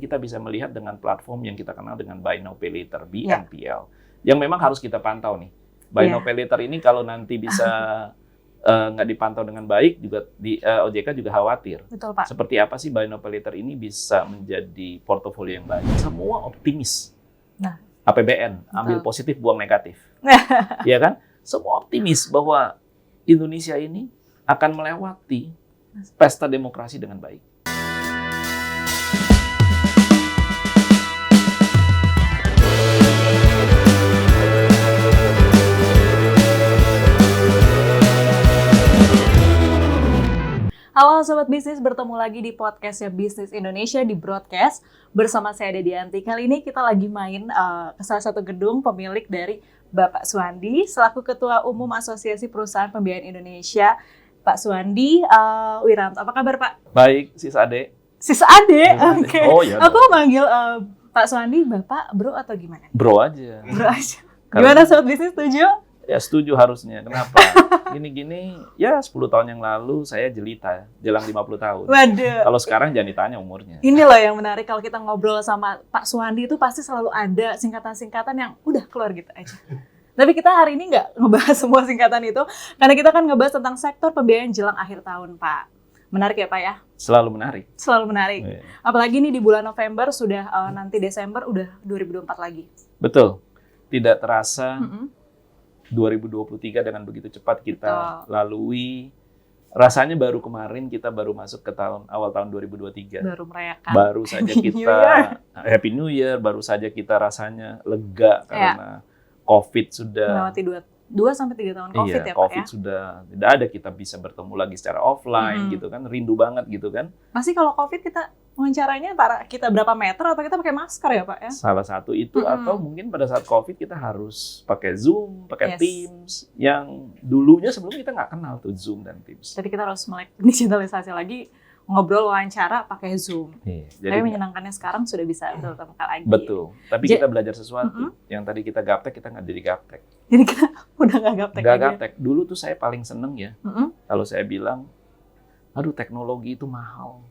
kita bisa melihat dengan platform yang kita kenal dengan Buy Now Pay Later, BNPL, yang memang harus kita pantau nih. Buy Now Pay Later ini kalau nanti bisa nggak dipantau dengan baik, juga di OJK juga khawatir. Betul, Pak. Seperti apa sih Buy Now Pay Later ini bisa menjadi portofolio yang baik? Semua optimis. Nah, APBN, ambil positif, buang negatif. Ya kan? Semua optimis bahwa Indonesia ini akan melewati pesta demokrasi dengan baik. Halo Sobat Bisnis, bertemu lagi di podcastnya Bisnis Indonesia di Broadcast. Bersama saya Dedianti. Kali ini kita lagi main ke salah satu gedung pemilik dari Bapak Suwandi, selaku Ketua Umum Asosiasi Perusahaan Pembiayaan Indonesia. Pak Suwandi Wiranto, apa kabar Pak? Baik, Sis Ade. Sis Ade? Oke. Oh, iya, aku manggil Pak Suwandi Bapak, Bro atau gimana? Bro aja. Bro aja. Gimana Sobat Bisnis, setuju? Ya setuju harusnya. Kenapa? Gini-gini, ya 10 tahun yang lalu saya jelita, jelang 50 tahun. Waduh. Kalau sekarang jangan ditanya umurnya. Ini loh yang menarik, kalau kita ngobrol sama Pak Suwandi itu pasti selalu ada singkatan-singkatan yang udah keluar gitu aja. Tapi kita hari ini nggak ngebahas semua singkatan itu, karena kita akan ngebahas tentang sektor pembiayaan jelang akhir tahun, Pak. Menarik ya, Pak ya? Selalu menarik. Selalu menarik. Oh, iya. Apalagi nih di bulan November, sudah nanti Desember, udah 2024 lagi. Betul. Tidak terasa 2023 dengan begitu cepat kita lalui. Rasanya baru kemarin kita baru masuk ke awal tahun 2023. Baru merayakan. Baru saja kita Happy New Year, baru saja kita rasanya lega karena COVID sudah melewati 2-3 tahun COVID ya Pak COVID ya? sudah tidak ada, kita bisa bertemu lagi secara offline gitu kan, rindu banget gitu kan. Masih kalau COVID kita wawancaranya kita berapa meter atau kita pakai masker ya Pak ya? Salah satu itu atau mungkin pada saat COVID kita harus pakai Zoom, pakai Teams yang dulunya sebelumnya kita nggak kenal tuh Zoom dan Teams. Jadi kita harus melek digitalisasi lagi, ngobrol wawancara pakai Zoom. Jadi tapi menyenangkannya sekarang sudah bisa bertemu lagi. Betul. Tapi kita belajar sesuatu. Yang tadi kita gaptek, kita nggak jadi gaptek. Jadi kita udah nggak gaptek. Nggak gaptek. Dulu tuh saya paling seneng ya. Kalau saya bilang, aduh teknologi itu mahal.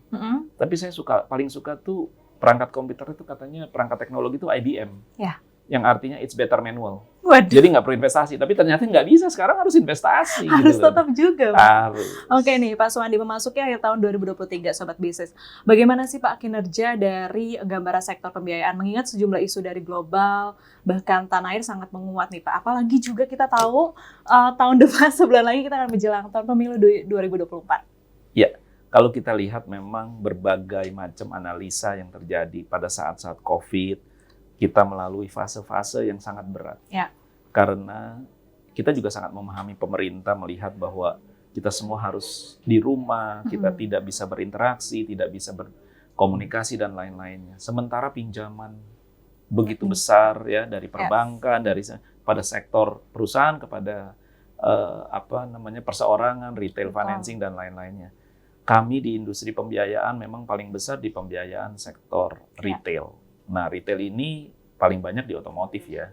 Tapi saya paling suka tuh perangkat komputer itu katanya perangkat teknologi itu IBM. Ya. Yang artinya it's better manual. Waduh. Jadi nggak perlu investasi, tapi ternyata nggak bisa. Sekarang harus investasi. Harus gitu tetap juga, Pak. Harus. Oke nih, Pak Suwandi memasuki akhir tahun 2023, Sobat Bisnis. Bagaimana sih Pak kinerja dari gambaran sektor pembiayaan? Mengingat sejumlah isu dari global, bahkan tanah air sangat menguat nih Pak. Apalagi juga kita tahu tahun depan, sebulan lagi kita akan menjelang tahun pemilu 2024. Ya, kalau kita lihat memang berbagai macam analisa yang terjadi pada saat-saat COVID, kita melalui fase-fase yang sangat berat. Ya. Karena kita juga sangat memahami pemerintah melihat bahwa kita semua harus di rumah, kita tidak bisa berinteraksi, tidak bisa berkomunikasi dan lain-lainnya. Sementara pinjaman begitu besar ya dari perbankan, dari pada sektor perusahaan kepada perseorangan, retail financing dan lain-lainnya. Kami di industri pembiayaan memang paling besar di pembiayaan sektor retail. Nah, retail ini paling banyak di otomotif ya.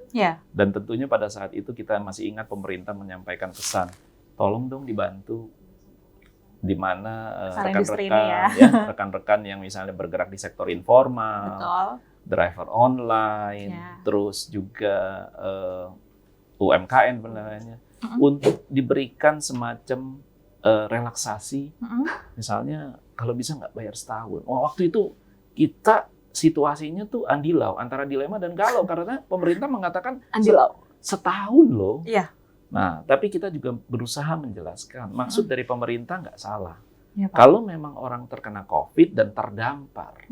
Dan tentunya pada saat itu kita masih ingat pemerintah menyampaikan pesan, tolong dong dibantu di mana rekan-rekan yang misalnya bergerak di sektor informal, driver online, terus juga UMKM sebenarnya, untuk diberikan semacam relaksasi, misalnya kalau bisa nggak bayar setahun. Waktu itu kita situasinya tuh andilau, antara dilema dan galau, karena pemerintah mengatakan andilau setahun loh. Iya. Nah, tapi kita juga berusaha menjelaskan, maksud dari pemerintah nggak salah. Ya, Pak. Kalau memang orang terkena COVID dan terdampar,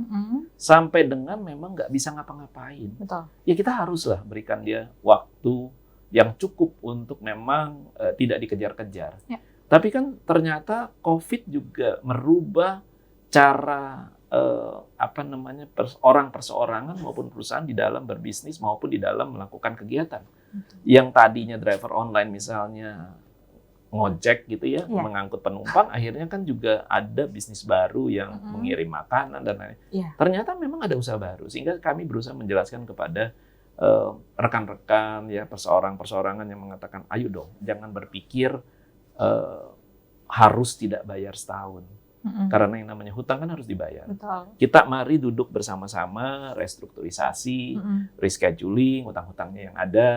sampai dengan memang nggak bisa ngapa-ngapain, ya kita haruslah berikan dia waktu yang cukup untuk memang tidak dikejar-kejar. Ya. Tapi kan ternyata COVID juga merubah cara perseorangan maupun perusahaan di dalam berbisnis maupun di dalam melakukan kegiatan. Yang tadinya driver online misalnya ngojek gitu ya, mengangkut penumpang, akhirnya kan juga ada bisnis baru yang mengirim makanan dan lain-lain. Ternyata memang ada usaha baru, sehingga kami berusaha menjelaskan kepada rekan-rekan ya perseorangan yang mengatakan, ayo dong, jangan berpikir harus tidak bayar setahun. Karena yang namanya hutang kan harus dibayar. Betul. Kita mari duduk bersama-sama, restrukturisasi, rescheduling, hutang-hutangnya yang ada,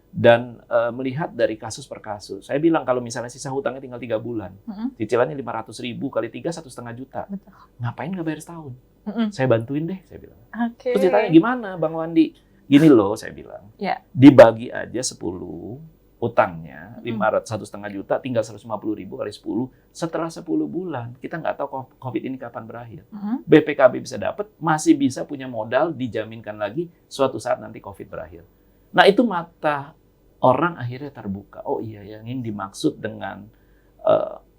dan melihat dari kasus per kasus. Saya bilang kalau misalnya sisa hutangnya tinggal 3 bulan, cicilannya 500.000 kali 3 1,5 juta. Betul. Ngapain nggak bayar setahun? Saya bantuin deh, saya bilang. Okay. Terus ditanya gimana Bang Wandi? Gini loh, saya bilang. Yeah. Dibagi aja 10, utangnya 1,5 juta, tinggal 150.000 kali 10. Setelah 10 bulan, kita nggak tahu COVID ini kapan berakhir. BPKB bisa dapat, masih bisa punya modal, dijaminkan lagi suatu saat nanti COVID berakhir. Nah itu mata orang akhirnya terbuka. Oh iya, yang ini dimaksud dengan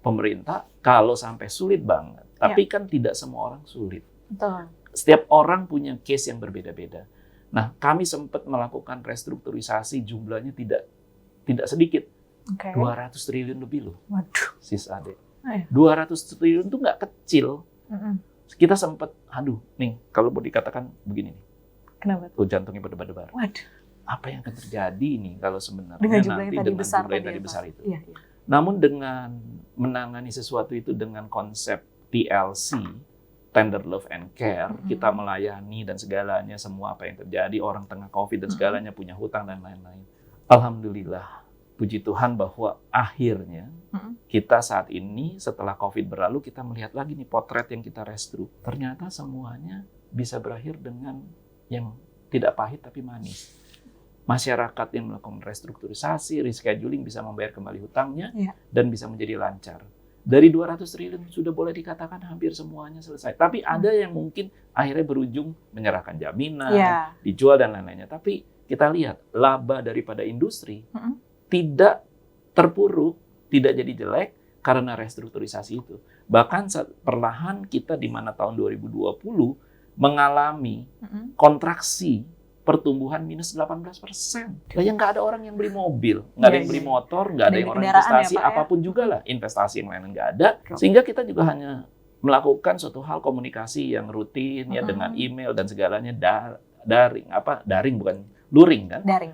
pemerintah kalau sampai sulit banget. Tapi kan tidak semua orang sulit. Betul. Setiap orang punya case yang berbeda-beda. Nah kami sempat melakukan restrukturisasi, jumlahnya tidak sedikit, 200 triliun lebih loh. Waduh. Sis Ade. 200 triliun itu nggak kecil. Kita sempat, nih kalau mau dikatakan begini nih. Kenapa? Tuh jantungnya berdebar-debar. Waduh. Apa yang akan terjadi nih kalau sebenarnya dengan nanti dengan jumlah yang tadi besar itu. Iya. Namun dengan menangani sesuatu itu dengan konsep TLC, Tender Love and Care, kita melayani dan segalanya, semua apa yang terjadi, orang tengah COVID dan segalanya punya hutang dan lain-lain. Alhamdulillah, puji Tuhan bahwa akhirnya kita saat ini setelah COVID berlalu, kita melihat lagi nih potret yang kita restru. Ternyata semuanya bisa berakhir dengan yang tidak pahit tapi manis. Masyarakat yang melakukan restrukturisasi, rescheduling bisa membayar kembali hutangnya dan bisa menjadi lancar. Dari 200 triliun sudah boleh dikatakan hampir semuanya selesai. Tapi ada yang mungkin akhirnya berujung menyerahkan jaminan, dijual dan lain-lainnya. Tapi kita lihat laba daripada industri tidak terpuruk, tidak jadi jelek karena restrukturisasi itu. Bahkan perlahan kita di mana tahun 2020 mengalami kontraksi pertumbuhan minus 18%. Lah yang nggak ada orang yang beli mobil, nggak ada yang beli motor, nggak ada yang orang investasi, apapun juga lah, investasi yang lain nggak ada. Sehingga kita juga hanya melakukan suatu hal komunikasi yang rutin ya dengan email dan segalanya daring bukan luring kan? Daring.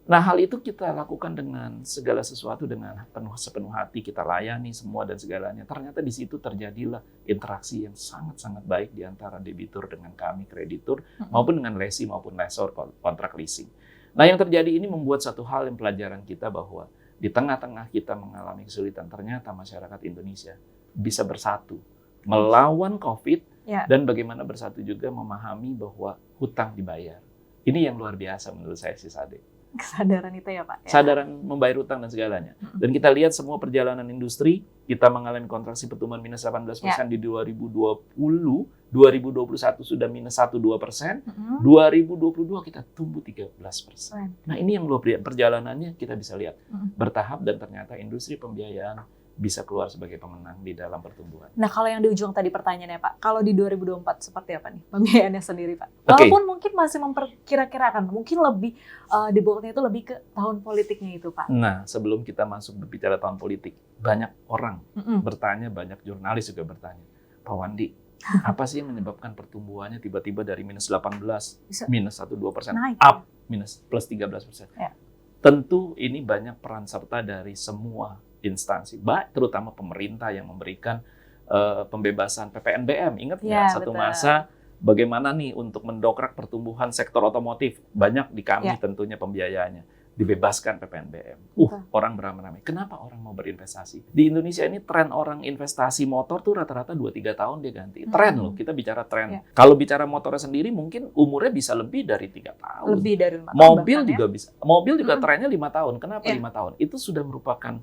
Nah hal itu kita lakukan dengan segala sesuatu dengan sepenuh hati, kita layani semua dan segalanya. Ternyata di situ terjadilah interaksi yang sangat-sangat baik di antara debitur dengan kami, kreditur, maupun dengan lessee maupun lessor kontrak leasing. Nah yang terjadi ini membuat satu hal yang pelajaran kita bahwa di tengah-tengah kita mengalami kesulitan, ternyata masyarakat Indonesia bisa bersatu melawan COVID dan bagaimana bersatu juga memahami bahwa hutang dibayar. Ini yang luar biasa menurut saya Sis Ade. Kesadaran itu ya Pak? Kesadaran membayar hutang dan segalanya. Dan kita lihat semua perjalanan industri, kita mengalami kontraksi pertumbuhan minus 18% di 2020, 2021 sudah minus 1-2%, 2022 kita tumbuh 13%. Nah ini yang luar biasa, perjalanannya kita bisa lihat bertahap dan ternyata industri pembiayaan bisa keluar sebagai pemenang di dalam pertumbuhan. Nah kalau yang di ujung tadi pertanyaannya Pak, kalau di 2024 seperti apa nih pembiayaannya sendiri Pak? Walaupun mungkin masih memperkira-kirakan, mungkin lebih dibawaannya itu lebih ke tahun politiknya itu Pak. Nah sebelum kita masuk berbicara tahun politik, banyak orang bertanya, banyak jurnalis juga bertanya, Pak Wandi, apa sih yang menyebabkan pertumbuhannya tiba-tiba dari minus 18, minus 1-2%, up, minus plus 13%? Tentu ini banyak peran serta dari semua instansi, baik terutama pemerintah yang memberikan pembebasan PPNBM. Ingat nggak satu masa bagaimana nih untuk mendongkrak pertumbuhan sektor otomotif? Banyak di kami tentunya pembiayaannya dibebaskan PPNBM. Orang beramai-ramai. Kenapa orang mau berinvestasi? Di Indonesia ini tren orang investasi motor tuh rata-rata 2-3 tahun dia ganti. Tren loh, kita bicara tren. Kalau bicara motornya sendiri mungkin umurnya bisa lebih dari 3 tahun. Lebih dari 5 tahun. Mobil juga bisa. Mobil juga trennya 5 tahun. Kenapa 5 tahun? Itu sudah merupakan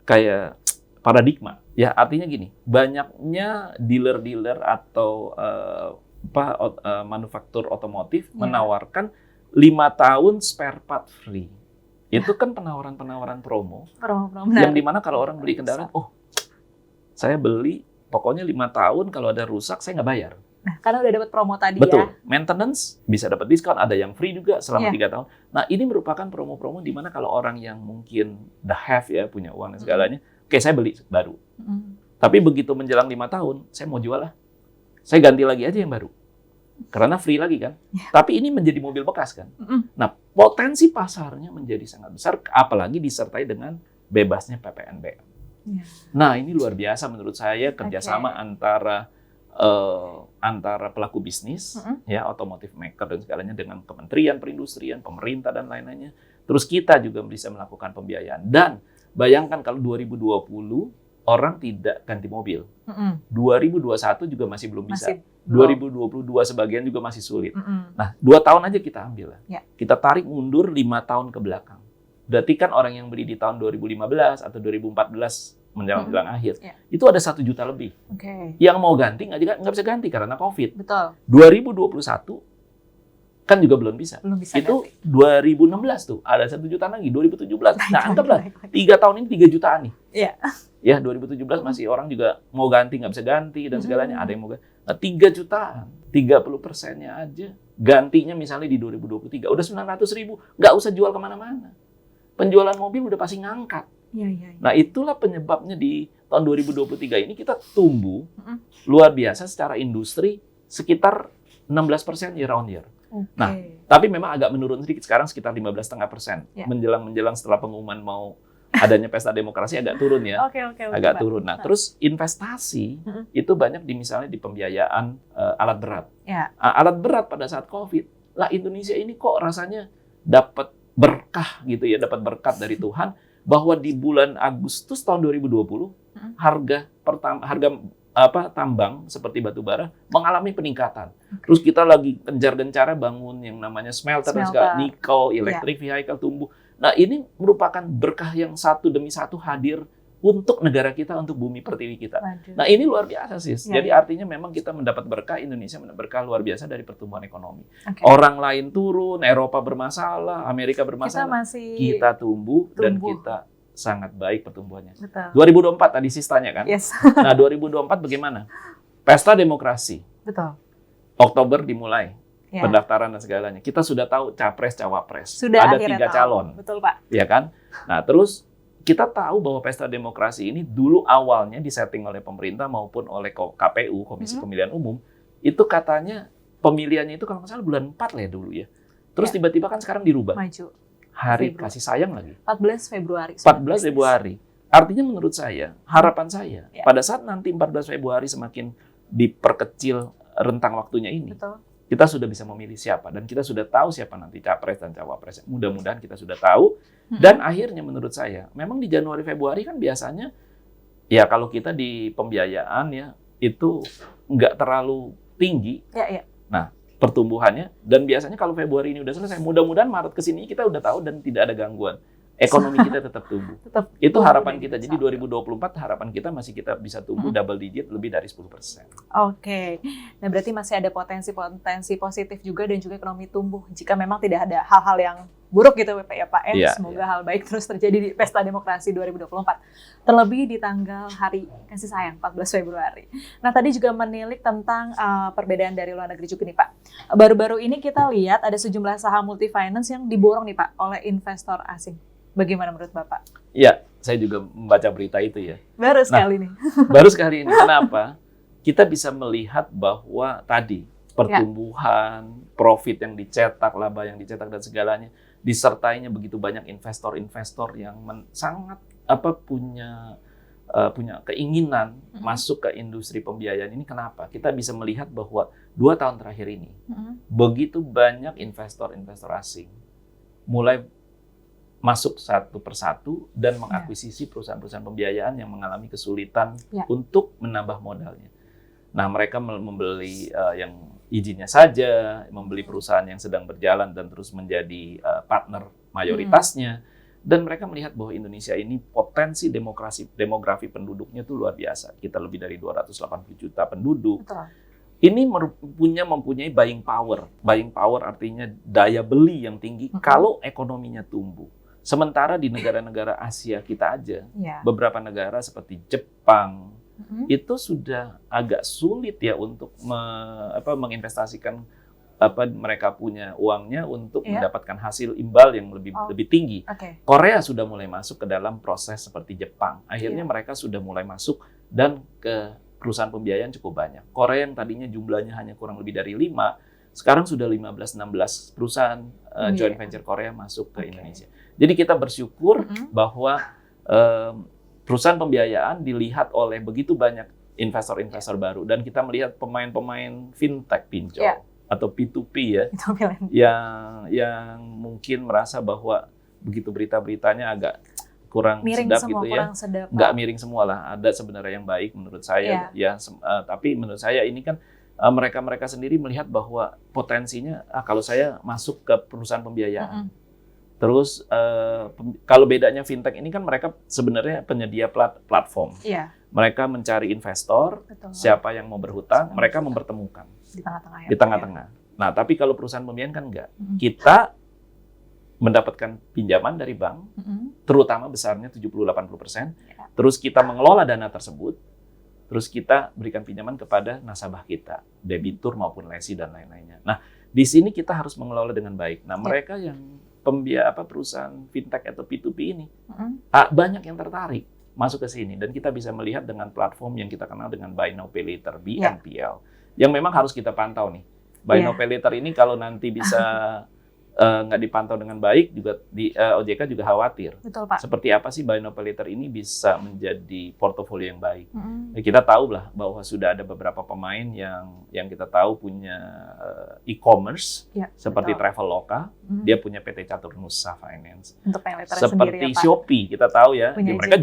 kayak paradigma. Ya, artinya gini, banyaknya dealer-dealer atau manufaktur otomotif menawarkan 5 tahun spare part free. Itu kan penawaran-penawaran promo yang dimana kalau orang beli kendaraan, saya beli pokoknya 5 tahun kalau ada rusak saya nggak bayar. Nah, karena udah dapat promo tadi. Betul. Maintenance bisa dapat diskon, ada yang free juga selama 3 tahun. Nah, ini merupakan promo-promo di mana kalau orang yang mungkin the have ya, punya uang dan segalanya, oke saya beli baru. Tapi begitu menjelang 5 tahun, saya mau jual lah. Saya ganti lagi aja yang baru. Karena free lagi kan. Tapi ini menjadi mobil bekas kan. Nah, potensi pasarnya menjadi sangat besar, apalagi disertai dengan bebasnya PPNBM. Yeah. Nah, ini luar biasa menurut saya kerjasama antara pelaku bisnis, ya, automotive maker dan segalanya dengan Kementerian Perindustrian, pemerintah dan lain-lainnya. Terus kita juga bisa melakukan pembiayaan. Dan bayangkan kalau 2020 orang tidak ganti mobil, 2021 juga masih belum bisa. 2022 sebagian juga masih sulit. Nah, 2 tahun aja kita ambil lah. Yeah. Kita tarik mundur 5 tahun ke belakang. Berarti kan orang yang beli di tahun 2015 atau 2014 menjelang akhir, itu ada 1 juta lebih. Yang mau ganti nggak bisa ganti karena COVID. Betul. 2021 kan juga belum bisa. Itu ganti. 2016 tuh ada 1 juta lagi. 2017. Nah, anggaplah 3 tahun ini 3 jutaan nih. Iya. Ya, 2017 masih orang juga mau ganti nggak bisa ganti dan segalanya. Ada yang mau ganti. Nah, 3 jutaan, 30%-nya aja. Gantinya misalnya di 2023 udah 900.000, nggak usah jual kemana-mana. Penjualan mobil udah pasti ngangkat. Ya. Nah, itulah penyebabnya di tahun 2023 ini kita tumbuh luar biasa secara industri sekitar 16% year on year. Nah, tapi memang agak menurun sedikit sekarang sekitar 15,5%. Menjelang setelah pengumuman mau adanya pesta demokrasi agak turun ya. Agak turun. Nah, terus investasi itu banyak misalnya di pembiayaan alat berat. Alat berat pada saat COVID, lah Indonesia ini kok rasanya dapat berkah gitu ya, dapat berkat dari Tuhan bahwa di bulan Agustus tahun 2020 harga tambang seperti batu bara mengalami peningkatan. Terus kita lagi gencar-gencarnya bangun yang namanya smelter. Nikel, electric vehicle tumbuh. Nah, ini merupakan berkah yang satu demi satu hadir untuk negara kita, untuk bumi pertiwi kita. Nah, ini luar biasa sih. Jadi artinya memang kita mendapat berkah, Indonesia mendapat berkah luar biasa dari pertumbuhan ekonomi. Orang lain turun, Eropa bermasalah, Amerika bermasalah. Kita tumbuh dan kita sangat baik pertumbuhannya. Betul. 2024 tadi sistanya kan? Yes. Nah, 2024 bagaimana? Pesta demokrasi. Betul. Oktober dimulai. Pendaftaran dan segalanya. Kita sudah tahu capres, cawapres. Sudah ada 3 calon. Betul, Pak. Ya kan? Nah, terus kita tahu bahwa pesta demokrasi ini dulu awalnya disetting oleh pemerintah maupun oleh KPU, Komisi Pemilihan Umum, itu katanya pemilihannya itu kalau nggak salah bulan 4 lah ya dulu ya. Terus tiba-tiba kan sekarang dirubah. Maju. Hari kasih sayang lagi. 14 Februari. 14 Februari. Artinya menurut saya, harapan saya, pada saat nanti 14 Februari semakin diperkecil rentang waktunya ini, kita sudah bisa memilih siapa. Dan kita sudah tahu siapa nanti capres dan cawapres. Mudah-mudahan kita sudah tahu. Dan akhirnya menurut saya, memang di Januari Februari kan biasanya, ya kalau kita di pembiayaan ya, itu nggak terlalu tinggi. Nah, pertumbuhannya. Dan biasanya kalau Februari ini udah selesai, mudah-mudahan Maret ke sini kita udah tahu dan tidak ada gangguan. Ekonomi kita tetap tumbuh. Itu harapan kita. Jadi 2024 harapan kita masih kita bisa tumbuh double digit lebih dari 10%. Nah, berarti masih ada potensi positif juga dan juga ekonomi tumbuh jika memang tidak ada hal-hal yang buruk gitu ya Pak. Semoga hal baik terus terjadi di Pesta Demokrasi 2024. Terlebih di tanggal Hari Kasih Sayang 14 Februari. Nah, tadi juga menilik tentang perbedaan dari luar negeri juga nih Pak. Baru-baru ini kita lihat ada sejumlah saham multi-finance yang diborong nih Pak oleh investor asing. Bagaimana menurut Bapak? Ya, saya juga membaca berita itu ya. Baru sekali nih. Baru sekali ini. Kenapa? Kita bisa melihat bahwa tadi pertumbuhan, profit yang dicetak, laba yang dicetak dan segalanya, disertainya begitu banyak investor-investor yang sangat punya keinginan masuk ke industri pembiayaan ini. Kenapa? Kita bisa melihat bahwa 2 tahun terakhir ini begitu banyak investor-investor asing mulai masuk satu persatu dan mengakuisisi perusahaan-perusahaan pembiayaan yang mengalami kesulitan untuk menambah modalnya. Nah, mereka membeli yang izinnya saja, membeli perusahaan yang sedang berjalan dan terus menjadi partner mayoritasnya. Dan mereka melihat bahwa Indonesia ini potensi demografi penduduknya itu luar biasa. Kita lebih dari 280 juta penduduk. Betul. Ini mempunyai buying power. Buying power artinya daya beli yang tinggi kalau ekonominya tumbuh. Sementara di negara-negara Asia kita aja, beberapa negara seperti Jepang, itu sudah agak sulit ya untuk menginvestasikan mereka punya uangnya untuk mendapatkan hasil imbal yang lebih tinggi. Korea sudah mulai masuk ke dalam proses seperti Jepang. Akhirnya mereka sudah mulai masuk dan ke perusahaan pembiayaan cukup banyak. Korea yang tadinya jumlahnya hanya kurang lebih dari 5, sekarang sudah 15-16 perusahaan joint venture Korea masuk ke Indonesia. Jadi kita bersyukur bahwa perusahaan pembiayaan dilihat oleh begitu banyak investor-investor baru, dan kita melihat pemain-pemain fintech pinjol atau P2P ya, yang mungkin merasa bahwa begitu berita-beritanya agak kurang miring sedap semua, gitu ya, nggak miring semua lah, ada sebenarnya yang baik menurut saya tapi menurut saya ini kan mereka sendiri melihat bahwa potensinya kalau saya masuk ke perusahaan pembiayaan. Terus kalau bedanya fintech ini kan mereka sebenarnya penyedia platform. Mereka mencari investor, siapa yang mau berhutang, mereka mempertemukan di tengah-tengah. Nah, tapi kalau perusahaan pembiayaan kan enggak. Kita mendapatkan pinjaman dari bank, terutama besarnya 70-80%. Terus kita mengelola dana tersebut, terus kita berikan pinjaman kepada nasabah kita, debitur maupun lesi dan lain-lainnya. Nah, di sini kita harus mengelola dengan baik. Nah, mereka yang perusahaan fintech atau P2P ini banyak yang tertarik masuk ke sini, dan kita bisa melihat dengan platform yang kita kenal dengan Buy Now Pay Later (BNPL) yang memang harus kita pantau nih. Buy Now Pay Later ini kalau nanti bisa nggak dipantau dengan baik, juga di OJK juga khawatir. Betul, Pak. Seperti apa sih Buy Now Pay Later ini bisa menjadi portofolio yang baik. Kita tahu lah bahwa sudah ada beberapa pemain yang kita tahu punya e-commerce seperti Traveloka, dia punya PT Catur Nusa Finance. Untuk Pay Later seperti sendiri, ya, Shopee, kita tahu ya, mereka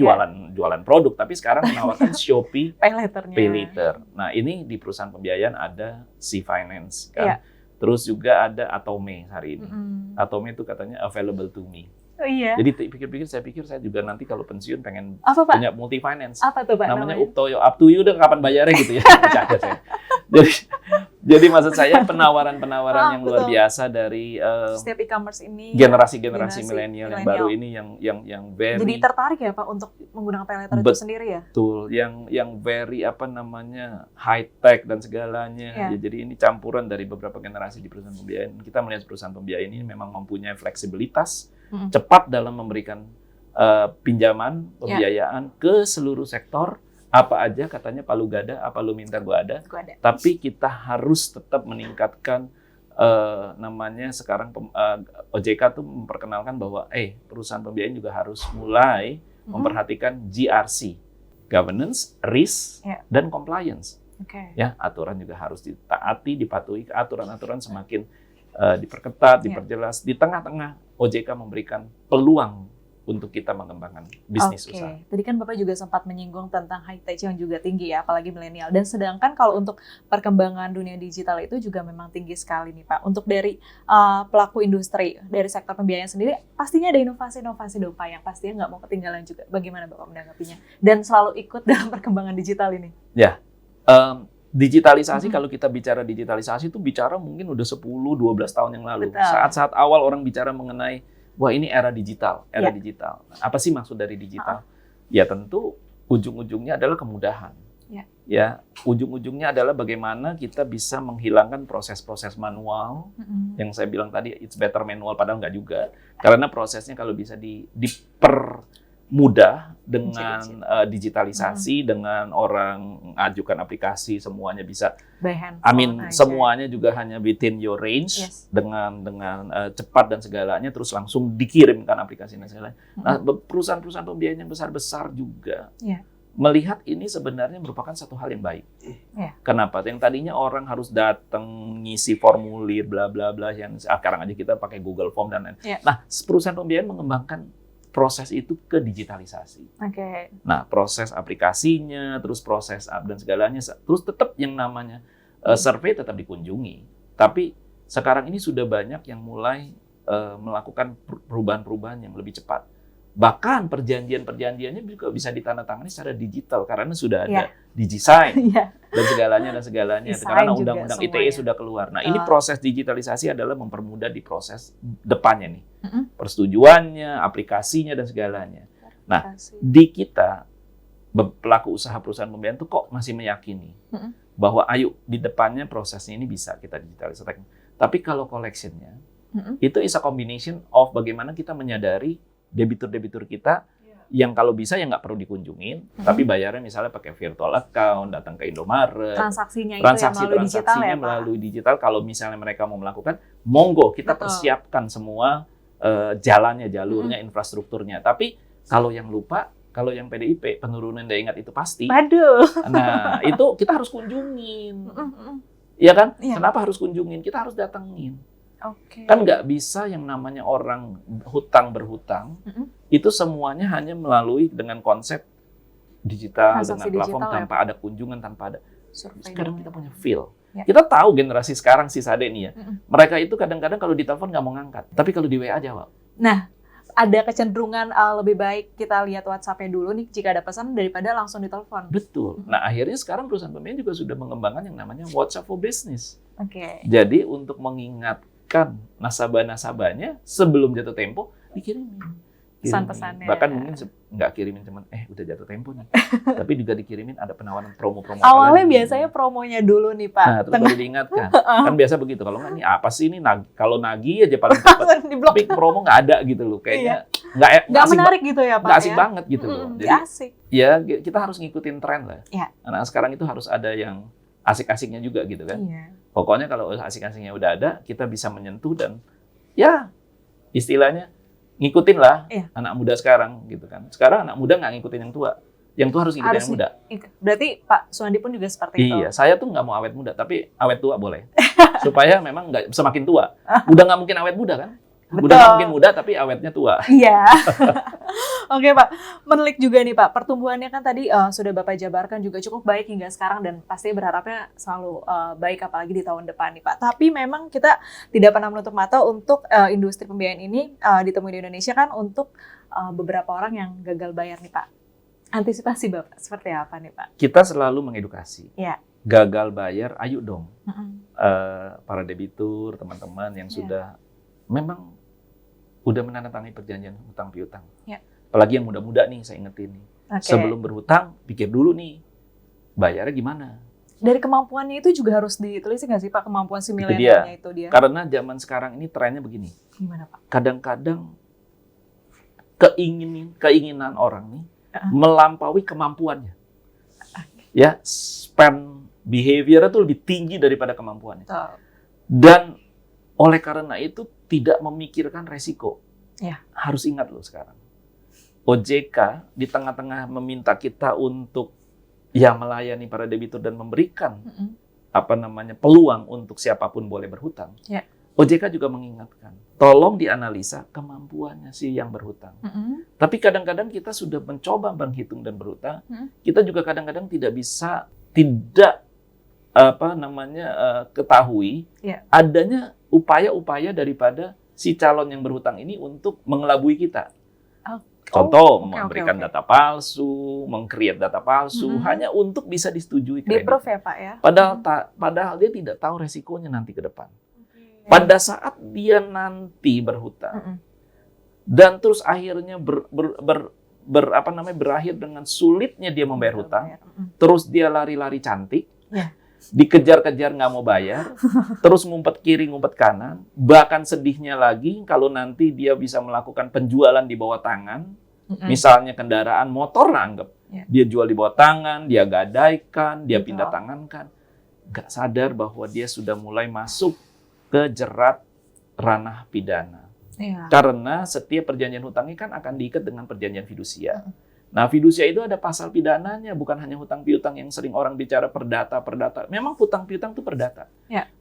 jualan produk, tapi sekarang menawarkan Shopee Pay Later. Nah, ini di perusahaan pembiayaan ada C-Finance kan. Terus juga ada Atome hari ini. Atome itu katanya available to me. Oh iya. Jadi saya pikir saya juga nanti kalau pensiun pengen punya multi finance. Apa tuh, Pak? Namanya Uptoyo, up to you, udah kapan bayarnya gitu ya. Bercanda saya. Jadi maksud saya penawaran yang luar biasa dari setiap e-commerce ini, generasi milenial yang baru ini, yang very. Jadi tertarik ya, Pak, untuk menggunakan Pay Later itu sendiri ya? Betul, yang very high tech dan segalanya. Ya, jadi ini campuran dari beberapa generasi di perusahaan pembiayaan. Kita melihat perusahaan pembiayaan ini memang mempunyai fleksibilitas, cepat dalam memberikan pinjaman pembiayaan ke seluruh sektor. Apa aja katanya palu gada, apa lu minta gua ada. Tapi kita harus tetap meningkatkan namanya sekarang OJK tuh memperkenalkan bahwa perusahaan pembiayaan juga harus mulai memperhatikan GRC, governance, risk, dan compliance. Ya, aturan juga harus ditaati, dipatuhi. Aturan-aturan semakin diperketat, diperjelas. Di tengah-tengah OJK memberikan peluang untuk kita mengembangkan bisnis usaha. Tadi kan Bapak juga sempat menyinggung tentang high tech yang juga tinggi ya, apalagi milenial. Dan sedangkan kalau untuk perkembangan dunia digital itu juga memang tinggi sekali nih, Pak. Untuk dari pelaku industri, dari sektor pembiayaan sendiri, pastinya ada inovasi-inovasi dong, Pak, yang pastinya nggak mau ketinggalan juga. Bagaimana Bapak menanggapinya? Dan selalu ikut dalam perkembangan digital ini? Ya, digitalisasi, kalau kita bicara digitalisasi itu bicara mungkin udah 10-12 tahun yang lalu. Saat-saat awal orang bicara mengenai wah, ini era digital, digital. Nah, apa sih maksud dari digital? Ya tentu ujung-ujungnya adalah kemudahan. Ya, ujung-ujungnya adalah bagaimana kita bisa menghilangkan proses-proses manual. Yang saya bilang tadi, it's better manual, padahal nggak juga. Karena prosesnya kalau bisa dipermudah dengan digitalisasi, dengan orang mengajukan aplikasi, semuanya bisa. Semuanya juga hanya within your range, dengan cepat dan segalanya, terus langsung dikirimkan aplikasi dan segalanya. Nah, perusahaan-perusahaan pembiayaan yang besar-besar juga melihat ini sebenarnya merupakan satu hal yang baik. Kenapa? Yang tadinya orang harus datang ngisi formulir bla bla bla, yang sekarang aja kita pakai Google Form dan lain-lain. Nah, perusahaan pembiayaan mengembangkan proses itu ke digitalisasi. Nah, proses aplikasinya, terus proses dan segalanya, terus tetap yang namanya survei tetap dikunjungi. Tapi sekarang ini sudah banyak yang mulai melakukan perubahan-perubahan yang lebih cepat. Bahkan perjanjiannya juga bisa ditandatangani secara digital karena sudah ada DigiSign dan segalanya. Karena undang-undang ITE sudah keluar. Nah, ini proses digitalisasi adalah mempermudah di proses depannya nih. Persetujuannya, aplikasinya dan segalanya. Nah, di kita pelaku usaha perusahaan pembiayaan itu kok masih meyakini bahwa ayo di depannya prosesnya ini bisa kita digitalisasi. Tapi kalau collection-nya itu is a combination of bagaimana kita menyadari debitur-debitur kita yang kalau bisa ya nggak perlu dikunjungin, tapi bayarnya misalnya pakai virtual account, datang ke Indomaret. Transaksinya melalui digital. Kalau misalnya mereka mau melakukan, monggo kita persiapkan semua jalannya, jalurnya, infrastrukturnya. Tapi kalau yang lupa, Kalau yang PDIP, penurunan daya ingat itu pasti. Waduh. Nah, itu kita harus kunjungin. Iya kan? Iya. Kenapa harus kunjungin? Kita harus datengin. Oke. Kan nggak bisa yang namanya orang hutang berhutang, itu semuanya hanya melalui dengan konsep digital, Transaksi dengan platform, digital, tanpa ada kunjungan, tanpa ada. Survei Sekarang data. kita punya feel. Ya. Kita tahu generasi sekarang si Sade nih ya. Mereka itu kadang-kadang kalau ditelepon nggak mau ngangkat. Tapi kalau di WA jawab. Nah, ada kecenderungan lebih baik kita lihat WhatsApp-nya dulu nih jika ada pesan daripada langsung ditelepon. Betul. Nah, akhirnya sekarang perusahaan pembiayaan juga sudah mengembangkan yang namanya WhatsApp for Business. Oke. Jadi untuk mengingatkan nasabah-nasabahnya sebelum jatuh tempo dikirimin Pesan-pesannya. Bahkan mungkin nggak kirimin cuman udah jatuh tempo nih, tapi juga dikirimin ada penawaran promo-promo. Awalnya biasanya promonya dulu nih Pak. Nah, terus baru diingatkan. Kan biasa begitu. Kalau nggak nih apa sih ini kalau nagih aja paling cepat. Tapi promo nggak ada gitu loh. Kayaknya nggak menarik gitu ya Pak. Nggak asik banget gitu loh. Jadi asik. Ya kita harus ngikutin tren lah. Ya. Nah sekarang itu harus ada yang asik-asiknya juga gitu kan. Iya. Pokoknya kalau asik-asiknya udah ada, kita bisa menyentuh dan ya istilahnya ngikutin lah anak muda sekarang gitu kan. Sekarang anak muda nggak ngikutin yang tua. Yang tua harus ngikutin yang muda. Berarti Pak Suwandi pun juga seperti itu? Iya, saya tuh nggak mau awet muda, tapi awet tua boleh. Supaya memang nggak semakin tua. Udah nggak mungkin awet muda kan? Betul. Udah nggak mungkin muda, tapi awetnya tua. Iya. Oke Pak, menelik juga nih Pak, pertumbuhannya kan tadi sudah Bapak jabarkan juga cukup baik hingga sekarang dan pasti berharapnya selalu baik apalagi di tahun depan nih Pak. Tapi memang kita tidak pernah menutup mata untuk industri pembiayaan ini ditemui di Indonesia kan untuk beberapa orang yang gagal bayar nih Pak. Antisipasi Bapak seperti apa nih Pak? Kita selalu mengedukasi. Ya. Gagal bayar, ayo dong. Para debitur, teman-teman yang sudah memang udah menandatangani perjanjian hutang piutang. Ya. Apalagi yang muda-muda nih, saya ingetin nih. Okay. Sebelum berhutang, pikir dulu nih, bayarnya gimana? Dari kemampuannya itu juga harus ditulis nggak sih Pak, kemampuan si milenialnya itu dia? Karena zaman sekarang ini trennya begini. Gimana Pak? Kadang-kadang keinginan orang nih melampaui kemampuannya. Ya, spend behavior itu lebih tinggi daripada kemampuannya. Dan oleh karena itu tidak memikirkan resiko. Ya. Harus ingat loh sekarang. OJK di tengah-tengah meminta kita untuk melayani para debitur dan memberikan peluang untuk siapapun boleh berhutang. Ya. OJK juga mengingatkan, tolong dianalisa kemampuannya si yang berhutang. Tapi kadang-kadang kita sudah mencoba menghitung dan berhutang, kita juga kadang-kadang tidak ketahui adanya upaya-upaya daripada si calon yang berhutang ini untuk mengelabui kita. Contoh, memberikan data palsu, meng-create data palsu, hanya untuk bisa disetujui kredit. Di-approve ya Pak ya? Padahal dia tidak tahu resikonya nanti ke depan. Pada saat dia nanti berhutang, dan terus akhirnya berakhir dengan sulitnya dia membayar hutang, terus dia lari-lari cantik, dikejar-kejar nggak mau bayar, terus ngumpet kiri, ngumpet kanan, bahkan sedihnya lagi kalau nanti dia bisa melakukan penjualan di bawah tangan, misalnya kendaraan motor lah anggap, dia jual di bawah tangan, dia gadaikan, dia pindah tangankan, nggak sadar bahwa dia sudah mulai masuk ke jerat ranah pidana. Karena setiap perjanjian hutangnya kan akan diikat dengan perjanjian fidusia. Nah, fidusia itu ada pasal pidananya, bukan hanya hutang piutang yang sering orang bicara perdata. Memang hutang piutang itu perdata.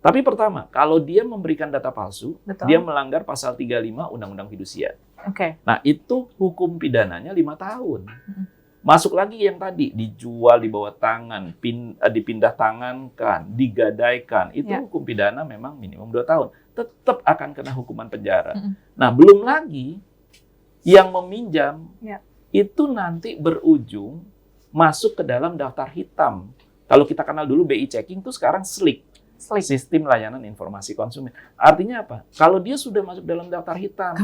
Tapi pertama, kalau dia memberikan data palsu, dia melanggar pasal 35 Undang-Undang Fidusia. Nah, itu hukum pidananya 5 tahun. Masuk lagi yang tadi, dijual di bawah tangan, dipindah tangankan, digadaikan. Itu hukum pidana memang minimum 2 tahun. Tetap akan kena hukuman penjara. Nah, belum lagi yang meminjam, itu nanti berujung masuk ke dalam daftar hitam. Kalau kita kenal dulu BI checking, itu sekarang SLIK. Sistem Layanan Informasi Konsumen. Artinya apa? Kalau dia sudah masuk dalam daftar hitam,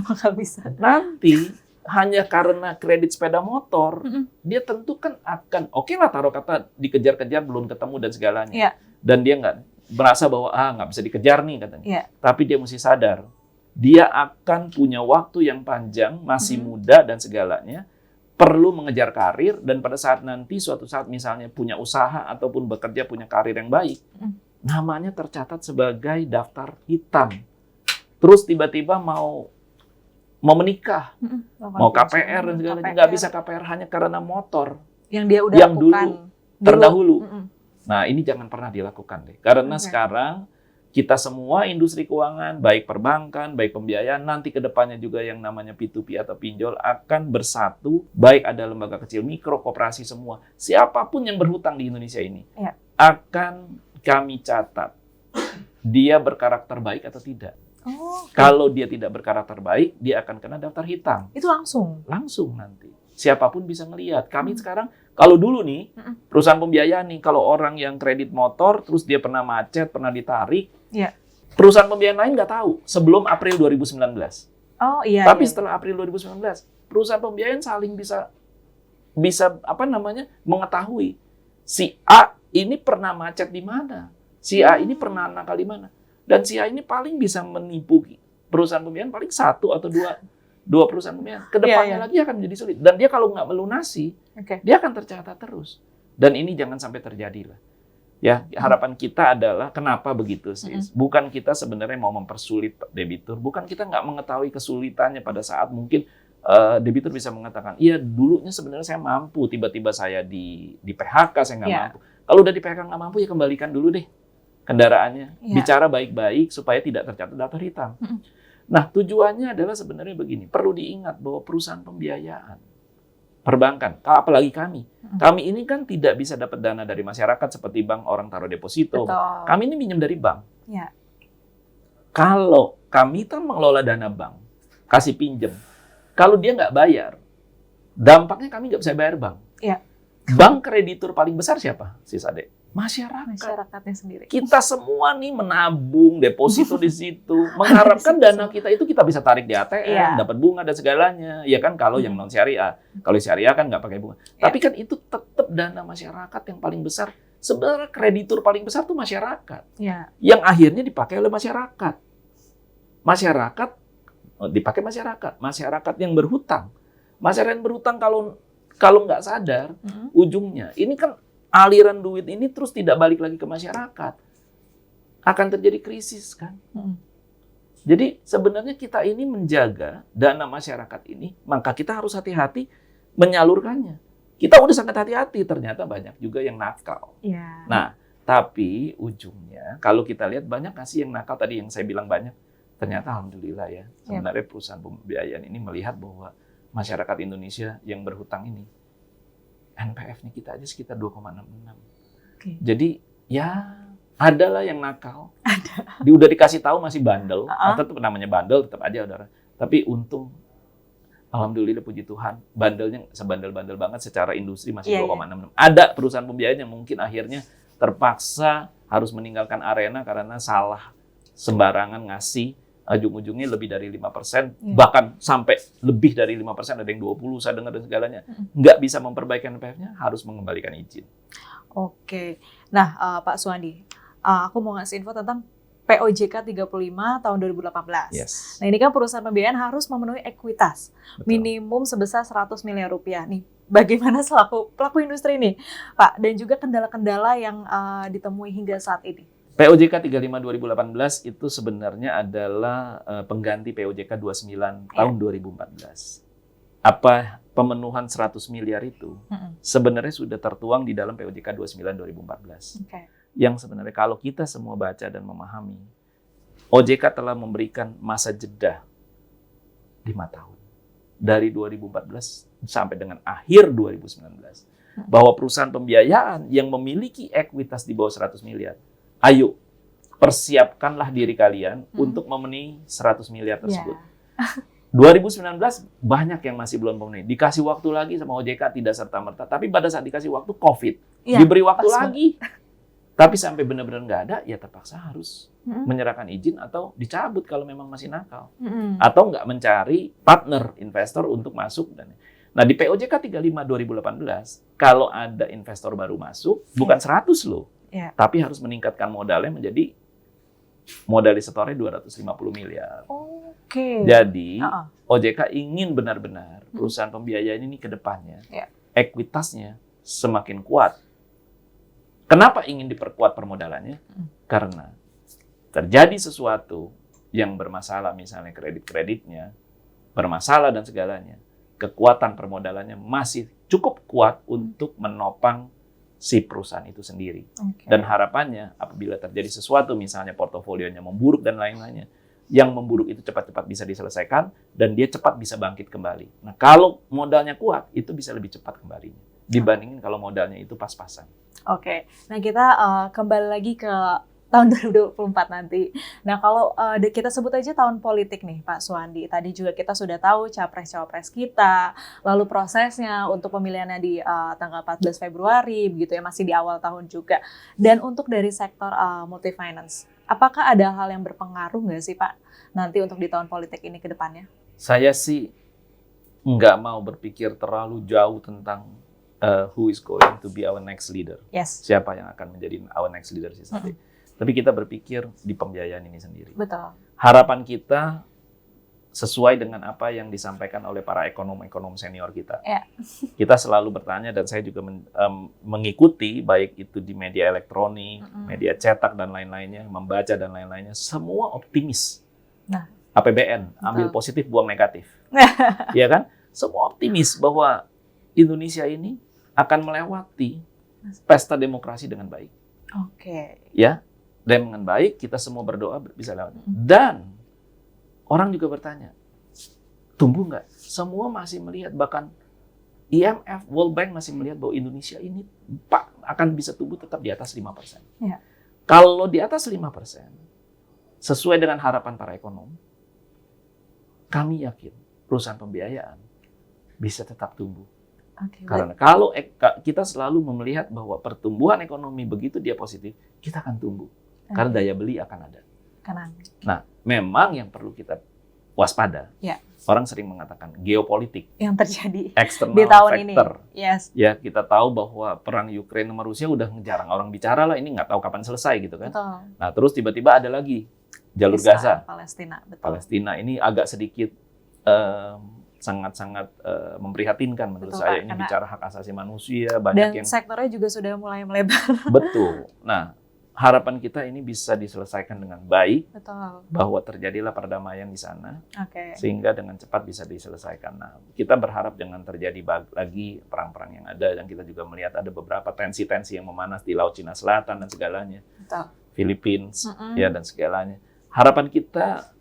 nanti hanya karena kredit sepeda motor, dia tentu kan akan, taruh kata dikejar-kejar belum ketemu dan segalanya. Dan dia nggak merasa bahwa nggak bisa dikejar nih katanya. Tapi dia mesti sadar, dia akan punya waktu yang panjang, masih muda dan segalanya, perlu mengejar karir, dan pada saat nanti suatu saat misalnya punya usaha ataupun bekerja punya karir yang baik, namanya tercatat sebagai daftar hitam. Terus tiba-tiba mau mau menikah, mau KPR dan segalanya. Nggak bisa KPR hanya karena motor yang dia udah yang lakukan terdahulu. Nah, ini jangan pernah dilakukan deh. Karena sekarang kita semua industri keuangan, baik perbankan, baik pembiayaan, nanti ke depannya juga yang namanya P2P atau pinjol akan bersatu, baik ada lembaga kecil, mikro, koperasi semua. Siapapun yang berhutang di Indonesia ini akan kami catat dia berkarakter baik atau tidak. Kalau dia tidak berkarakter baik, dia akan kena daftar hitam. Itu langsung? Langsung nanti. Siapapun bisa ngelihat. Kami sekarang, kalau dulu nih, perusahaan pembiayaan nih, kalau orang yang kredit motor, terus dia pernah macet, pernah ditarik, perusahaan pembiayaan lain nggak tahu sebelum April 2019. Tapi setelah April 2019, perusahaan pembiayaan saling bisa mengetahui si A ini pernah macet di mana, si A ini pernah nakal di mana, dan si A ini paling bisa menipu perusahaan pembiayaan paling satu atau dua perusahaan pembiayaan. Kedepannya lagi akan menjadi sulit. Dan dia kalau nggak melunasi, dia akan tercatat terus. Dan ini jangan sampai terjadi lah. Ya, harapan kita adalah kenapa begitu sih? Bukan kita sebenarnya mau mempersulit debitur, bukan kita nggak mengetahui kesulitannya pada saat mungkin debitur bisa mengatakan, iya dulunya sebenarnya saya mampu, tiba-tiba saya di PHK saya nggak mampu. Kalau udah di PHK nggak mampu ya kembalikan dulu deh kendaraannya. Bicara baik-baik supaya tidak tercatat daftar hitam. Nah, tujuannya adalah sebenarnya begini, perlu diingat bahwa perusahaan pembiayaan, perbankan, apalagi kami ini kan tidak bisa dapat dana dari masyarakat seperti bank orang taruh deposito. Betul. Kami ini minjem dari bank. Kalau kami kan mengelola dana bank, kasih pinjem, kalau dia nggak bayar, dampaknya kami nggak bisa bayar bank. Bank kreditur paling besar siapa, Sis Ade? Masyarakatnya sendiri. Kita semua nih menabung deposito di situ, mengharapkan dana kita itu kita bisa tarik di ATM, dapat bunga dan segalanya. Ya kan kalau yang non syariah, kalau syariah kan nggak pakai bunga. Tapi kan itu tetap dana masyarakat yang paling besar. Sebenarnya kreditur paling besar tuh masyarakat, yang akhirnya dipakai oleh masyarakat. Masyarakat dipakai masyarakat yang berhutang. Masyarakat yang berhutang kalau nggak sadar, ujungnya ini kan aliran duit ini terus tidak balik lagi ke masyarakat, akan terjadi krisis kan. Jadi sebenarnya kita ini menjaga dana masyarakat ini, maka kita harus hati-hati menyalurkannya. Kita udah sangat hati-hati, ternyata banyak juga yang nakal. Nah, tapi ujungnya kalau kita lihat banyak nggak sih yang nakal, tadi yang saya bilang banyak, ternyata alhamdulillah ya, sebenarnya perusahaan pembiayaan ini melihat bahwa masyarakat Indonesia yang berhutang ini, NPF-nya kita aja sekitar 2,66. Jadi ya adalah yang nakal. Udah dikasih tahu masih bandel, tetap namanya bandel, tetap aja saudara. Tapi untung, alhamdulillah puji Tuhan, bandelnya sebandel-bandel banget secara industri masih 2,66. Ada perusahaan pembiayaan yang mungkin akhirnya terpaksa harus meninggalkan arena karena salah sembarangan ngasih. Ujung-ujungnya lebih dari 5%, bahkan sampai lebih dari 5%, ada yang 20%, saya dengar dan segalanya. Nggak bisa memperbaiki NPF-nya, harus mengembalikan izin. Oke. Nah, Pak Suwandi, aku mau ngasih info tentang POJK 35 tahun 2018. Nah, ini kan perusahaan pembiayaan harus memenuhi ekuitas minimum sebesar 100 miliar rupiah. Nih, bagaimana selaku pelaku industri ini, Pak? Dan juga kendala-kendala yang ditemui hingga saat ini. POJK 35 2018 itu sebenarnya adalah pengganti POJK 29 tahun 2014. Apa pemenuhan 100 miliar itu sebenarnya sudah tertuang di dalam POJK 29 2014. Yang sebenarnya kalau kita semua baca dan memahami, OJK telah memberikan masa jeda 5 tahun. Dari 2014 sampai dengan akhir 2019. Bahwa perusahaan pembiayaan yang memiliki ekuitas di bawah 100 miliar, ayo, persiapkanlah diri kalian untuk memenuhi 100 miliar tersebut. 2019 banyak yang masih belum memenuhi. Dikasih waktu lagi sama OJK tidak serta-merta. Tapi pada saat dikasih waktu COVID, diberi waktu lagi. Tapi sampai benar-benar nggak ada, ya terpaksa harus menyerahkan izin atau dicabut kalau memang masih nakal. Atau nggak mencari partner investor untuk masuk. Nah di POJK 35 2018, kalau ada investor baru masuk, bukan 100 loh. Tapi harus meningkatkan modalnya menjadi modalisatornya 250 miliar. Jadi OJK ingin benar-benar perusahaan pembiayaan ini ke depannya ekuitasnya semakin kuat. Kenapa ingin diperkuat permodalannya? Karena terjadi sesuatu yang bermasalah, misalnya kredit-kreditnya, bermasalah dan segalanya, kekuatan permodalannya masih cukup kuat untuk menopang si perusahaan itu sendiri. Dan harapannya apabila terjadi sesuatu, misalnya portofolionya memburuk dan lain-lainnya, yang memburuk itu cepat-cepat bisa diselesaikan dan dia cepat bisa bangkit kembali. Nah, kalau modalnya kuat, itu bisa lebih cepat kembalinya dibandingin kalau modalnya itu pas-pasan. Oke, nah kita kembali lagi ke tahun 2024 nanti. Nah, kalau kita sebut aja tahun politik nih, Pak Suwandi. Tadi juga kita sudah tahu capres-cawapres kita, lalu prosesnya untuk pemilihannya di tanggal 14 Februari, begitu ya, masih di awal tahun juga. Dan untuk dari sektor multifinance, apakah ada hal yang berpengaruh nggak sih, Pak, nanti untuk di tahun politik ini ke depannya? Saya sih nggak mau berpikir terlalu jauh tentang who is going to be our next leader. Yes. Siapa yang akan menjadi our next leader sih nanti. Tapi kita berpikir di pembiayaan ini sendiri. Betul. Harapan kita sesuai dengan apa yang disampaikan oleh para ekonom-ekonom senior kita. Yeah. Kita selalu bertanya dan saya juga mengikuti baik itu di media elektronik, media cetak dan lain-lainnya, membaca dan lain-lainnya, semua optimis. Nah, APBN, ambil positif, buang negatif. Ya kan? Semua optimis bahwa Indonesia ini akan melewati pesta demokrasi dengan baik. Oke. Ya. Dan dengan baik, kita semua berdoa bisa lewat. Dan orang juga bertanya, tumbuh nggak? Semua masih melihat, bahkan IMF, World Bank masih melihat bahwa Indonesia ini akan bisa tumbuh tetap di atas 5%. Ya. Kalau di atas 5%, sesuai dengan harapan para ekonom, kami yakin perusahaan pembiayaan bisa tetap tumbuh. Karena kalau kita selalu melihat bahwa pertumbuhan ekonomi begitu dia positif, kita akan tumbuh. Karena daya beli akan ada. Nah, memang yang perlu kita waspada. Ya. Orang sering mengatakan geopolitik yang terjadi eksternal di tahun factor. Ini. Yes. Ya, kita tahu bahwa perang Ukraina sama Rusia udah jarang orang bicara lah. Ini nggak tahu kapan selesai gitu kan. Betul. Nah, terus tiba-tiba ada lagi jalur Gaza. Palestina. Betul. Palestina ini agak sedikit sangat-sangat memprihatinkan menurut saya. Ini bicara hak asasi manusia, banyak dan sektornya juga sudah mulai melebar. Betul. Nah, harapan kita ini bisa diselesaikan dengan baik. Betul. Bahwa terjadilah perdamaian di sana. Sehingga dengan cepat bisa diselesaikan. Nah, kita berharap dengan terjadi lagi perang-perang yang ada, dan kita juga melihat ada beberapa tensi-tensi yang memanas di Laut Cina Selatan dan segalanya. Betul. Philippines, ya, dan segalanya. Harapan kita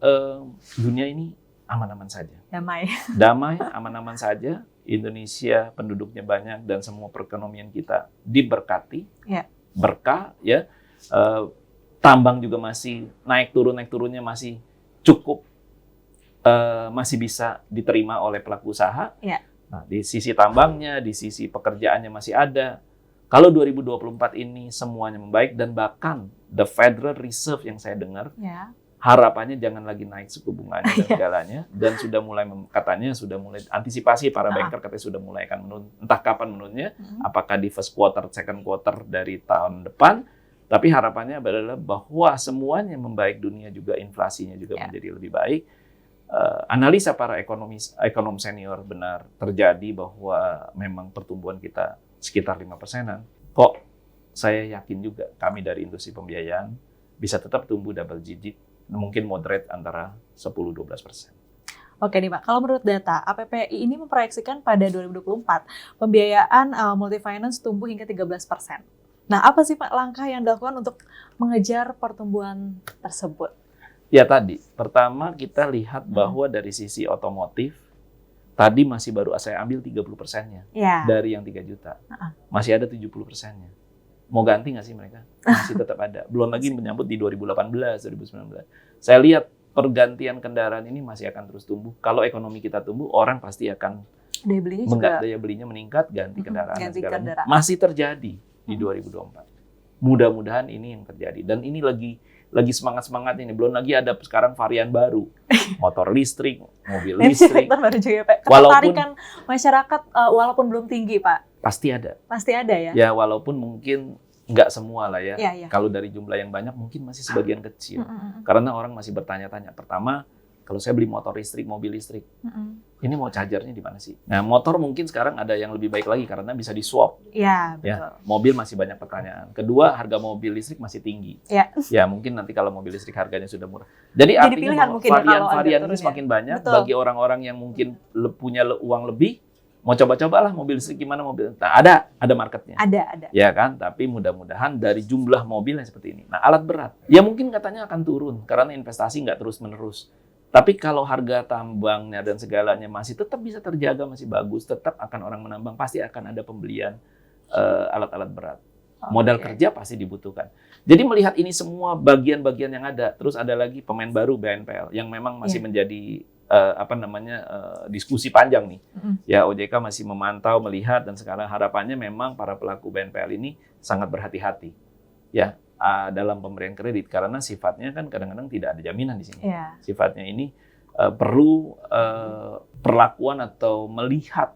dunia ini aman-aman saja. Damai, aman-aman saja. Indonesia penduduknya banyak dan semua perekonomian kita diberkati. Ya. Berkah, ya. Tambang juga masih naik turunnya masih cukup, masih bisa diterima oleh pelaku usaha. Ya. Nah, di sisi tambangnya, di sisi pekerjaannya masih ada. Kalau 2024 ini semuanya membaik, dan bahkan the Federal Reserve yang saya dengar, ya, harapannya jangan lagi naik suku bunganya dan segalanya, dan sudah mulai katanya sudah mulai antisipasi para banker, katanya sudah mulai akan menurun, entah kapan menurunnya, apakah di first quarter, second quarter dari tahun depan, tapi harapannya adalah bahwa semuanya membaik, dunia juga inflasinya juga menjadi lebih baik. Analisa para ekonom senior benar terjadi bahwa memang pertumbuhan kita sekitar 5%-an. Kok saya yakin juga kami dari industri pembiayaan bisa tetap tumbuh double digit, mungkin moderate antara 10-12%. Oke nih Pak, kalau menurut data, APPI ini memproyeksikan pada 2024 pembiayaan multifinance tumbuh hingga 13%. Nah, apa sih Pak langkah yang dilakukan untuk mengejar pertumbuhan tersebut? Ya tadi, pertama kita lihat bahwa dari sisi otomotif, tadi masih baru saya ambil 30%-nya dari yang 3 juta. Masih ada 70%-nya. Mau ganti nggak sih mereka? Masih tetap ada. Belum lagi menyambut di 2018, 2019. Saya lihat pergantian kendaraan ini masih akan terus tumbuh. Kalau ekonomi kita tumbuh, orang pasti akan daya belinya meningkat, ganti kendaraan. Masih terjadi di 2024. Mudah-mudahan ini yang terjadi. Dan ini lagi semangat-semangat ini. Belum lagi ada sekarang varian baru. Motor listrik, mobil listrik. Baru juga, Pak. Ketertarikan masyarakat walaupun belum tinggi, Pak. Pasti ada. Pasti ada ya? Ya, walaupun mungkin nggak semua lah ya. Kalau dari jumlah yang banyak mungkin masih sebagian kecil. Karena orang masih bertanya-tanya. Pertama, Kalau saya beli motor listrik, mobil listrik, ini mau chargernya di mana sih? Nah, motor mungkin sekarang ada yang lebih baik lagi karena bisa di-swap. Iya, betul. Ya, mobil masih banyak pertanyaan. Kedua, harga mobil listrik masih tinggi. Ya, mungkin nanti kalau mobil listrik harganya sudah murah. Jadi artinya varian ini semakin banyak. Betul. Bagi orang-orang yang mungkin punya uang lebih, mau coba-cobalah mobil listrik gimana mobil. Nah, ada marketnya. Ada. Ya kan, tapi mudah-mudahan dari jumlah mobil yang seperti ini. Nah, alat berat, ya mungkin katanya akan turun karena investasi nggak terus-menerus. Tapi kalau harga tambangnya dan segalanya masih tetap bisa terjaga, masih bagus, tetap akan orang menambang, pasti akan ada pembelian alat-alat berat. Modal kerja pasti dibutuhkan. Jadi melihat ini semua bagian-bagian yang ada, terus ada lagi pemain baru BNPL yang memang masih menjadi diskusi panjang nih. Ya, OJK masih memantau, melihat, dan sekarang harapannya memang para pelaku BNPL ini sangat berhati-hati. Ya. Dalam pemberian kredit karena sifatnya kan kadang-kadang tidak ada jaminan di sini. Sifatnya ini perlu perlakuan atau melihat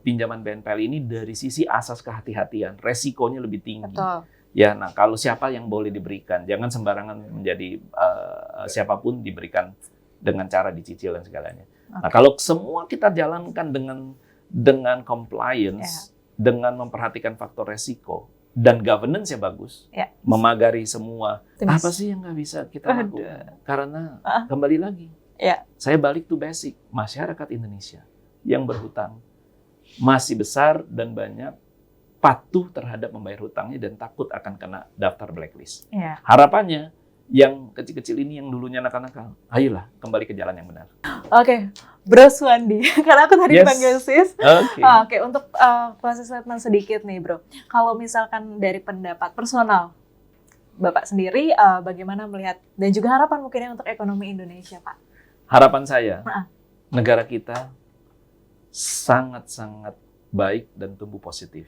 pinjaman BNPL ini dari sisi asas kehati-hatian, resikonya lebih tinggi. Betul. Ya, nah kalau siapa yang boleh diberikan, jangan sembarangan menjadi siapapun diberikan dengan cara dicicil dan segalanya. Nah, kalau semua kita jalankan dengan compliance, dengan memperhatikan faktor resiko, dan governance-nya bagus, memagari semua. Apa sih yang nggak bisa kita lakukan? Karena kembali lagi, saya balik to basic. Masyarakat Indonesia yang berhutang masih besar dan banyak patuh terhadap membayar hutangnya dan takut akan kena daftar blacklist. Harapannya, yang kecil-kecil ini yang dulunya nakal-nakal, ayolah kembali ke jalan yang benar. Oke, Bro Suwandi, karena aku tadi panggil Sis. Oke, untuk closing statement sedikit nih Bro. Kalau misalkan dari pendapat personal, Bapak sendiri bagaimana melihat dan juga harapan mungkinnya untuk ekonomi Indonesia, Pak? Harapan saya, negara kita sangat-sangat baik dan tumbuh positif.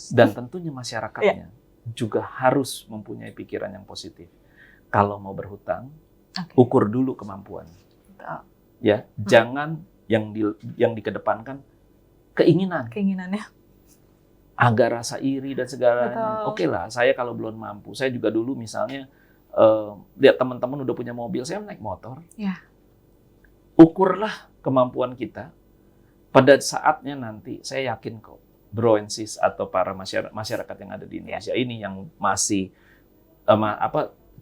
Dan tentunya masyarakatnya juga harus mempunyai pikiran yang positif. Kalau mau berhutang, ukur dulu kemampuan. Ya, jangan yang dikedepankan keinginannya. Agak rasa iri dan segalanya. Oke lah, saya kalau belum mampu, saya juga dulu misalnya lihat teman-teman udah punya mobil, saya naik motor. Ukurlah kemampuan kita. Pada saatnya nanti, saya yakin kok, Bro and Sis atau para masyarakat yang ada di Indonesia ini yang masih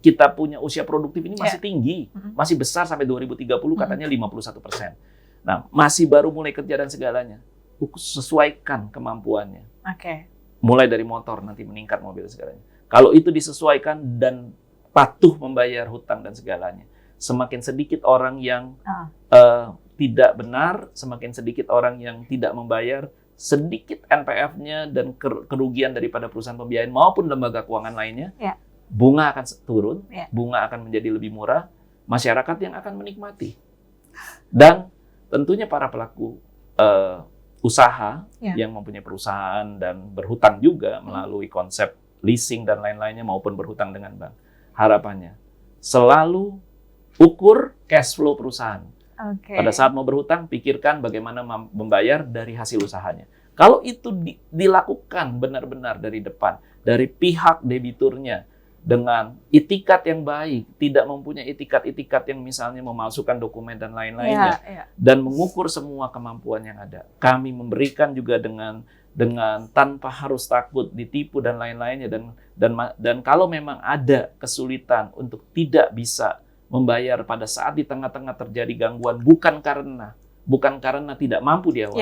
kita punya usia produktif ini masih tinggi, masih besar sampai 2030 katanya 51%. Nah, masih baru mulai kerja dan segalanya. Sesuaikan kemampuannya. Mulai dari motor nanti meningkat mobil segalanya. Kalau itu disesuaikan dan patuh membayar hutang dan segalanya, semakin sedikit orang yang tidak benar, semakin sedikit orang yang tidak membayar, sedikit NPF-nya dan kerugian daripada perusahaan pembiayaan maupun lembaga keuangan lainnya. Bunga akan turun, bunga akan menjadi lebih murah, masyarakat yang akan menikmati. Dan tentunya para pelaku usaha yang mempunyai perusahaan dan berhutang juga melalui konsep leasing dan lain-lainnya maupun berhutang dengan bank. Harapannya selalu ukur cash flow perusahaan. Pada saat mau berhutang, pikirkan bagaimana membayar dari hasil usahanya. Kalau itu dilakukan benar-benar dari depan, dari pihak debiturnya, dengan itikat yang baik, tidak mempunyai itikat-itikat yang misalnya memalsukan dokumen dan lain-lainnya, dan mengukur semua kemampuan yang ada. Kami memberikan juga dengan tanpa harus takut ditipu dan lain-lainnya, dan kalau memang ada kesulitan untuk tidak bisa membayar pada saat di tengah-tengah terjadi gangguan, bukan karena tidak mampu di awal.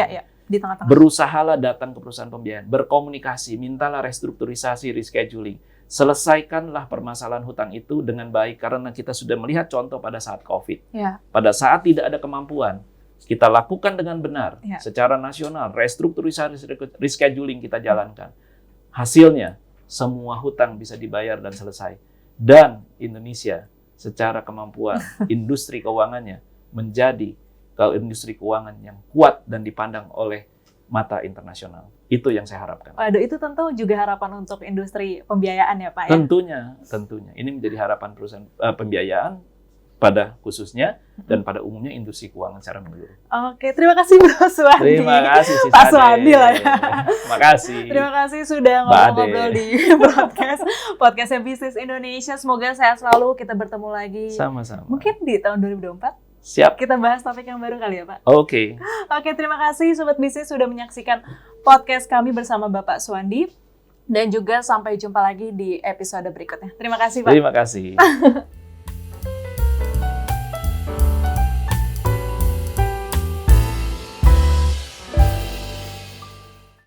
Di tengah-tengah. Berusahalah datang ke perusahaan pembiayaan, berkomunikasi, mintalah restrukturisasi, rescheduling. Selesaikanlah permasalahan hutang itu dengan baik, karena kita sudah melihat contoh pada saat COVID. Pada saat tidak ada kemampuan, kita lakukan dengan benar secara nasional, restrukturisasi, rescheduling kita jalankan. Hasilnya, semua hutang bisa dibayar dan selesai. Dan Indonesia secara kemampuan industri keuangannya menjadi industri keuangan yang kuat dan dipandang oleh mata internasional. Itu yang saya harapkan. Waduh, itu tentu juga harapan untuk industri pembiayaan ya Pak? Tentunya. Ini menjadi harapan perusahaan pembiayaan pada khususnya dan pada umumnya industri keuangan secara menyeluruh. Oke, terima kasih Bro Suwandi. Terima kasih Pak Suwandi lah ya. Terima kasih. Terima kasih sudah ngobrol-ngobrol di podcast podcastnya Bisnis Indonesia. Semoga sehat selalu, kita bertemu lagi. Sama-sama. Mungkin di tahun 2024. Siap. Kita bahas topik yang baru kali ya Pak? Oke. Oke, terima kasih Sobat Bisnis sudah menyaksikan podcast kami bersama Bapak Suwandi. Dan juga sampai jumpa lagi di episode berikutnya. Terima kasih Pak. Terima kasih.